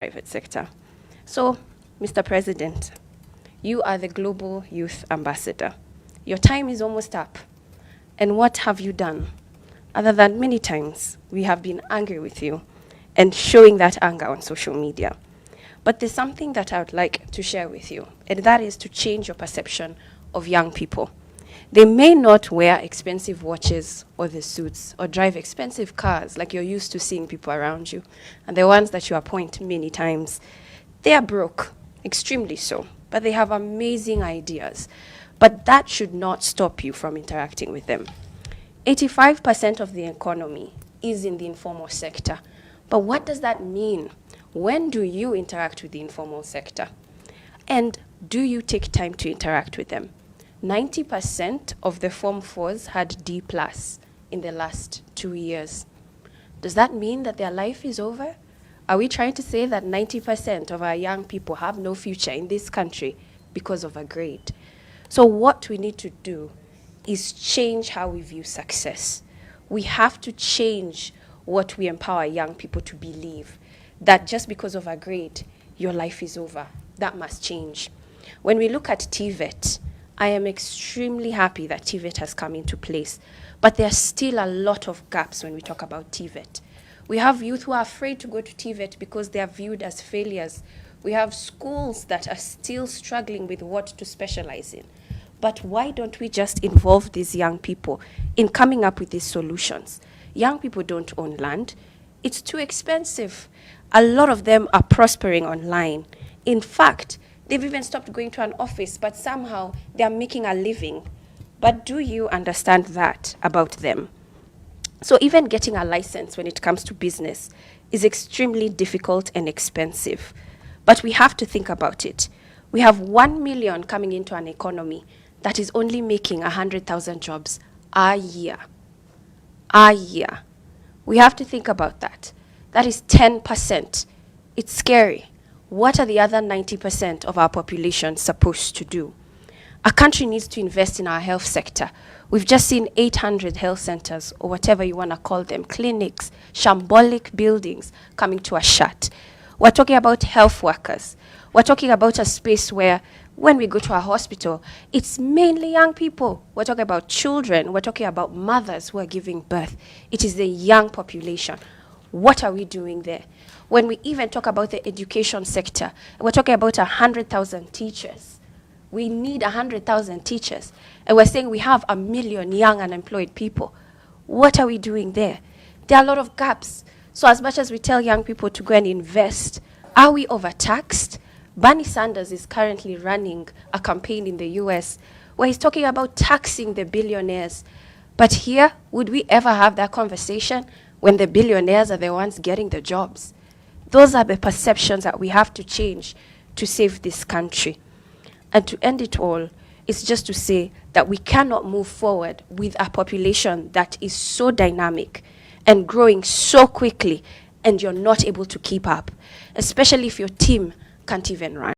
private sector. So, Mr. President, you are the Global Youth Ambassador. Your time is almost up. And what have you done? Other than many times we have been angry with you and showing that anger on social media. But there's something that I would like to share with you, and that is to change your perception of young people. They may not wear expensive watches or the suits or drive expensive cars like you're used to seeing people around you, and the ones that you appoint many times. They are broke, extremely so, but they have amazing ideas. But that should not stop you from interacting with them. 85% of the economy is in the informal sector. But what does that mean? When do you interact with the informal sector? And do you take time to interact with them? 90% of the Form 4s had D+ in the last 2 years. Does that mean that their life is over? Are we trying to say that 90% of our young people have no future in this country because of a grade? So what we need to do is change how we view success. We have to change what we empower young people to believe, that just because of a grade, your life is over. That must change. When we look at TVET, I am extremely happy that TVET has come into place, but there are still a lot of gaps when we talk about TVET. We have youth who are afraid to go to TVET because they are viewed as failures. We have schools that are still struggling with what to specialize in. But why don't we just involve these young people in coming up with these solutions? Young people don't own land. It's too expensive. A lot of them are prospering online. In fact, they've even stopped going to an office, but somehow they're making a living. But do you understand that about them? So even getting a license when it comes to business is extremely difficult and expensive. But we have to think about it. We have 1 million coming into an economy that is only making 100,000 jobs a year. A year. We have to think about that. That is 10%. It's scary. What are the other 90% of our population supposed to do? A country needs to invest in our health sector. We've just seen 800 health centers, or whatever you want to call them, clinics, shambolic buildings coming to a shut. We're talking about health workers. We're talking about a space where when we go to a hospital, it's mainly young people. We're talking about children. We're talking about mothers who are giving birth. It is the young population. What are we doing there? When we even talk about the education sector, we're talking about 100,000 teachers. We need 100,000 teachers. And we're saying we have 1 million young unemployed people. What are we doing there? There are a lot of gaps. So as much as we tell young people to go and invest, are we overtaxed? Bernie Sanders is currently running a campaign in the US where he's talking about taxing the billionaires. But here, would we ever have that conversation when the billionaires are the ones getting the jobs? Those are the perceptions that we have to change to save this country. And to end it all, it's just to say that we cannot move forward with a population that is so dynamic and growing so quickly, and you're not able to keep up, especially if your team can't even run.